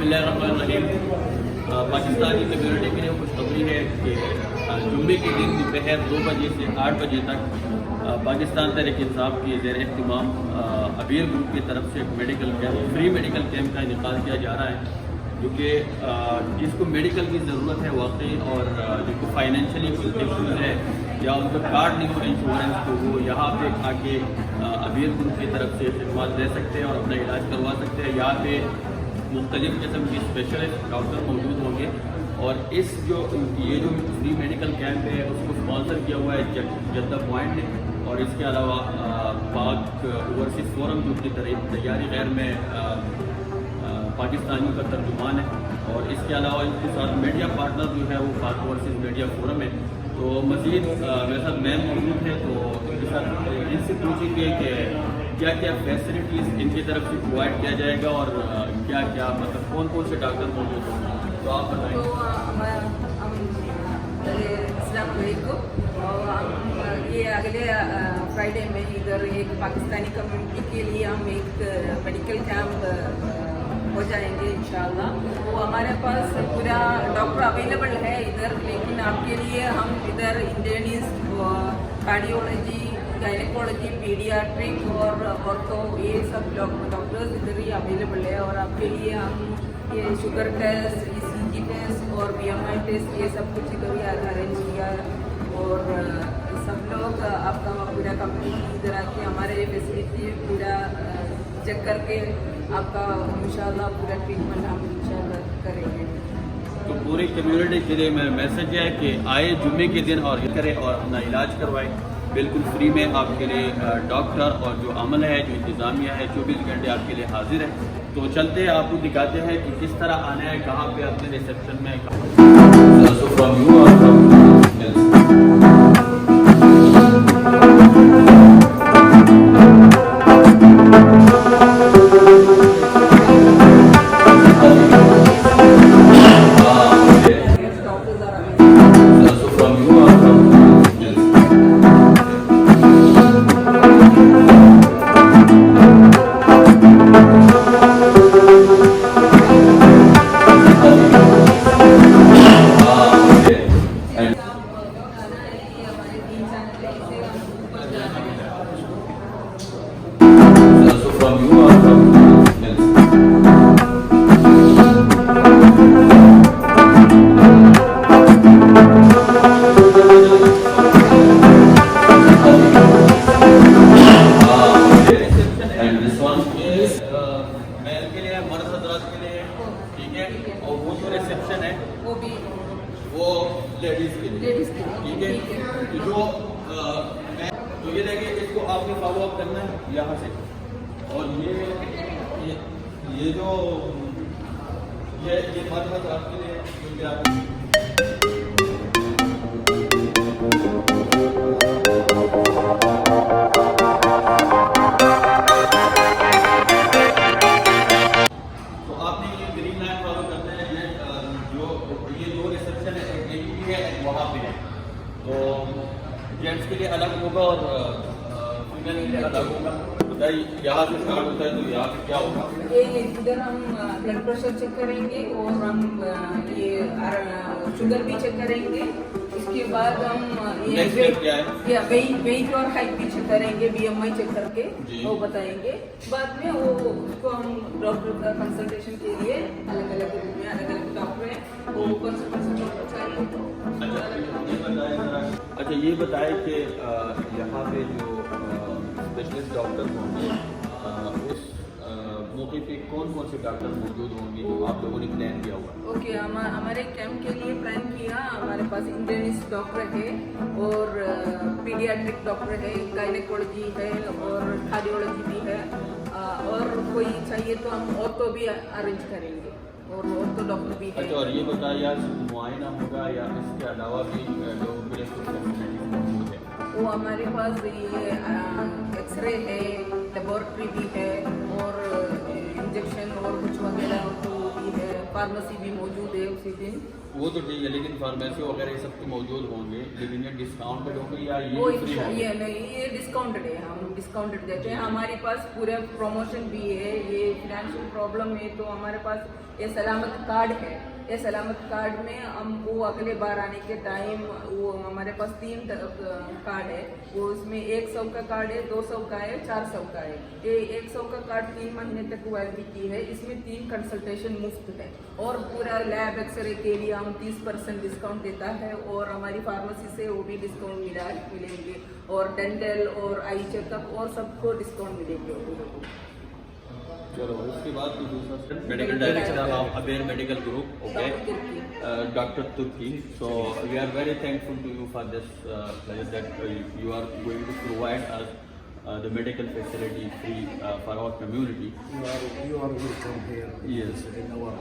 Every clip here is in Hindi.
बिस्मिल्लाहिर्रहमानिर्रहीम। पाकिस्तानी कम्यूनिटी के लिए खुशखबरी है कि जुम्मे के दिन दोपहर 2 बजे से 8 बजे तक पाकिस्तान तहरीक इंसाफ की ज़ेर एहतमाम अबीर ग्रुप की तरफ से एक medical camp, free medical camp का इनेकाल किया जा रहा है, जो कि जिसको मेडिकल की ज़रूरत है वाकई और जिनको फाइनेंशियली कुछ इश्यूज़ है या उनका कार्ड नहीं हो इंश्योरेंस, तो वो यहाँ पे आके अबीर ग्रुप की तरफ से खिदमत ले सकते हैं और अपना इलाज करवा सकते हैं। यहाँ पे मुख्तलिफ़ किस्म की स्पेशलिस्ट डॉक्टर मौजूद होंगे और ये जो फ्री मेडिकल कैंप है उसको स्पॉन्सर किया हुआ है जद्दा पॉइंट ने, और इसके अलावा पाक ओवरसीज़ फोरम जो की तैयारी गैर में पाकिस्तानियों का तर्जुमान है, और इसके अलावा इनके साथ मीडिया पार्टनर जो है वो पाक ओवरसीज़ मीडिया फोरम है। तो मज़ीद मेरे साथ मैम मौजूद है, तो इनके साथ इनसे पूछेंगे कि क्या क्या फैसिलिटीज़ इनकी तरफ से प्रोवाइड किया जाएगा और क्या क्या मतलब कौन कौन से डॉक्टर मौजूद होंगे, तो आप बताएं। तो अस्सलाम वालेकुम। और हम ये अगले फ्राइडे में इधर एक पाकिस्तानी कम्युनिटी के लिए हम एक मेडिकल कैंप हो जाएंगे इंशाल्लाह। वो हमारे पास पूरा डॉक्टर अवेलेबल है इधर, लेकिन आपके लिए हम इधर इंटर्निस्ट, कार्डियोलॉजी, गायनेकोलॉजी, पीडियाट्रिक और ऑर्थो, ये सब डॉक्टर्स इधर ही अवेलेबल है। और आपके लिए हम ये शुगर टेस्ट, ECG टेस्ट और BMI टेस्ट, ये सब कुछ इधर ही अरेंज किया है। और सब लोग आपका पूरा कंपनी इधर आके हमारे फैसिलिटी पूरा चेक करके आपका इंशाल्लाह पूरा ट्रीटमेंट हम इंशाल्लाह करेंगे। तो पूरी कम्युनिटी के लिए मेरा मैसेज है कि आए जुम्मे के दिन और ये करें और अपना इलाज करवाएं बिल्कुल फ्री में। आपके लिए डॉक्टर और जो अमल है, जो इंतज़ामिया है, 24 घंटे आपके लिए हाजिर है। तो चलते हैं, आपको दिखाते हैं कि किस तरह आना है, कहाँ पे अपने रिसेप्शन रिसेप्शन है वो लेडीज के लिए, ठीक है। तो ये देखिए, इसको आपने फॉलो अप करना है यहाँ से। और ये जो ये मत आपके लिए, क्योंकि आप वहाँ पे है, तो जेंट्स के लिए अलग होगा और फीमेल के लिए अलग होगा। बताइए, यहाँ से स्टार्ट होता है तो यहाँ पे क्या होगा? ये इधर हम ब्लड प्रेशर चेक करेंगे और हम ये शुगर भी चेक करेंगे। इसके बाद हम ये वेट और हाइट भी चेक करेंगे, BMI चेक करके वो बताएंगे। बाद में वो उसको हम डॉक्टर का कंसल्टेशन के लिए अलग अलग रूम में अलग अलग डॉक्टर हैं, वो कौन से डॉक्टर चाहिए। अच्छा, ये बताए कि यहाँ पे जो स्पेशलिस्ट डॉक्टर होंगे उस मौके पे कौन कौन से डॉक्टर मौजूद होंगे जो आप लोगों ने प्लान किया हुआ? ओके, हमारे कैंप के लिए प्लान किया। हमारे पास इंटर्निस्ट डॉक्टर है और पीडियाट्रिक डॉक्टर है, गायनेकोलॉजी है और कार्डियोलॉजी भी है। और कोई चाहिए तो हम ऑर्थो भी अरेंज करेंगे और ऑर्थो डॉक्टर भी है। अच्छा, और ये बताइए, यार मुआयना होगा या इसके अलावा भी लोगों के लिए फैसिलिटीज मौजूद है? वो हमारे पास ये एक्सरे है, लेबोरेटरी भी है और इंजेक्शन और कुछ वगैरह तो भी है, फार्मेसी भी मौजूद है उसी दिन। वो तो ठीक है, लेकिन फार्मेसी वगैरह ये सब तो मौजूद होंगे, लेकिन ये डिस्काउंट होंगे या ये कोई फ्री होंगे? ये नहीं, ये डिस्काउंटेड है, हम डिस्काउंटेड देते हैं। हमारे पास पूरा प्रमोशन भी है। ये फिनेंशियल प्रॉब्लम है तो हमारे पास ये सलामत कार्ड है। ये सलामत कार्ड में हम वो अगले बार आने के टाइम वो हमारे पास 3 कार्ड है। वो उसमें 100 का कार्ड है, 200 का है, 400 का है। ये 100 का कार्ड 3 महीने तक वैलिडिटी है। इसमें 3 कंसल्टेशन मुफ्त है और पूरा लैब एक्सरे के लिए हम 30% डिस्काउंट देता है और हमारी फार्मेसी से वो भी डिस्काउंट मिलेंगे और डेंटल और आई चेकअप और सबको डिस्काउंट मिलेंगे। चलो उसके बाद तो दूसरा मेडिकल डायरेक्टर ऑफ अबेर मेडिकल ग्रुप, ओके, डॉक्टर तुर्की। So we are very thankful to you for this that you are going to provide us the medical facility free for our community. You are welcome here. Yes. In our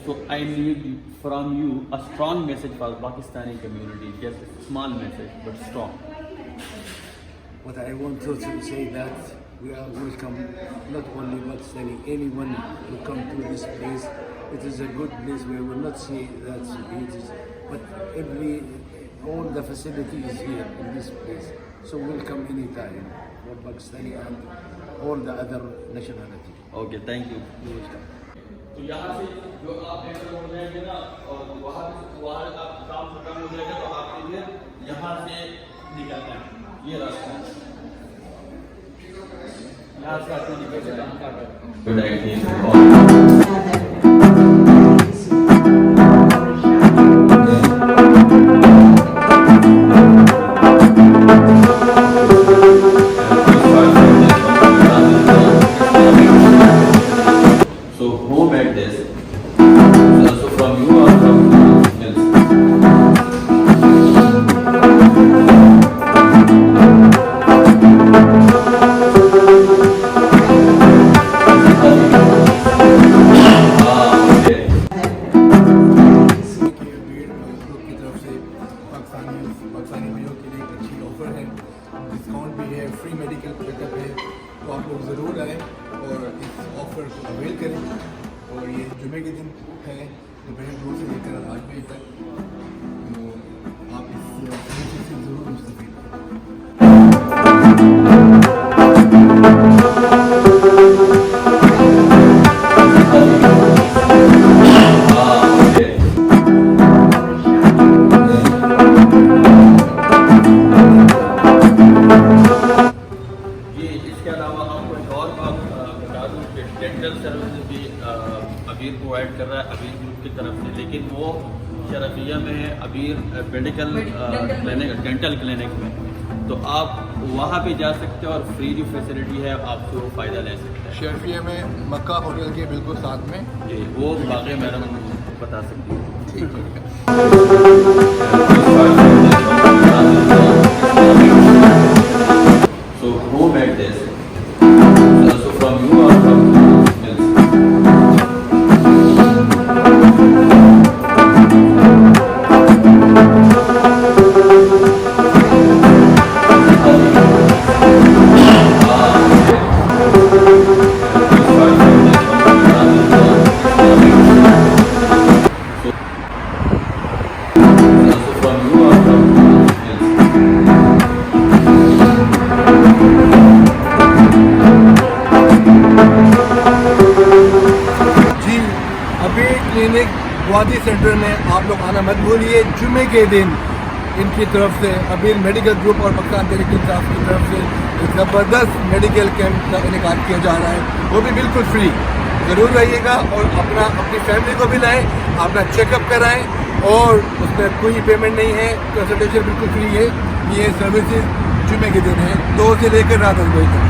So I need from you a strong message for Pakistani community, just a small message but strong. what I want to say that we are welcome, not only Pakistani, anyone who come to this place. It is a good place. We will not say that it is, but all the facility is here in this place. So welcome anytime for Pakistani and all the other nationality. Okay, thank you. You're welcome. तो यहाँ से जो आप एंटर हो जाएंगे ना और वहाँ आप काम खत्म हो जाएगा तो आपके लिए यहाँ से निकलना है, ये रास्ता है, यहाँ से आपको So home address. So from you or from else? Pakistani भाइयों के लिए एक अच्छी ऑफर है, डिस्काउंट भी है, फ्री मेडिकल चेकअप है, तो आप लोग ज़रूर आएँ और इस ऑफ़र को अवेल करें। और ये जुमे के दिन है, दोपहर 2 से लेकर 8 बजे तक, तो आप इस सर्विस से ज़रूर मुस्तफ़ीद हों। इसके अलावा आपको एक और बात बता दूँ कि डेंटल सर्विस भी अबीर प्रोवाइड कर रहा है अबीर ग्रुप की तरफ से, लेकिन वो शरफिया में है अबीर मेडिकल क्लिनिक, डेंटल क्लिनिक में, तो आप वहाँ पे जा सकते हैं और फ्री जो फैसिलिटी है आपसे वो फ़ायदा ले सकते हैं। शर्फिया में मक्का होटल के बिल्कुल साथ में जी, वो बाकी मैडम बता सकती है। ठीक है। So home address. So from you or from else? Clinic वादी सेंटर में आप लोग आना मत भूलिए। जुमे के दिन इनकी तरफ से अबीर मेडिकल ग्रुप और पाकिस्तान तहरीक इंसाफ की तरफ से एक ज़बरदस्त मेडिकल कैंप का इनेकाद किया जा रहा है, वो भी बिल्कुल फ्री। ज़रूर रहिएगा और अपनी फैमिली को भी लाएँ, अपना चेकअप कराएँ और उसमें कोई पेमेंट नहीं है, कंसल्टेशन बिल्कुल फ्री है। ये सर्विसेज जुमे के दिन है 2 से लेकर रात 10 बजे तक।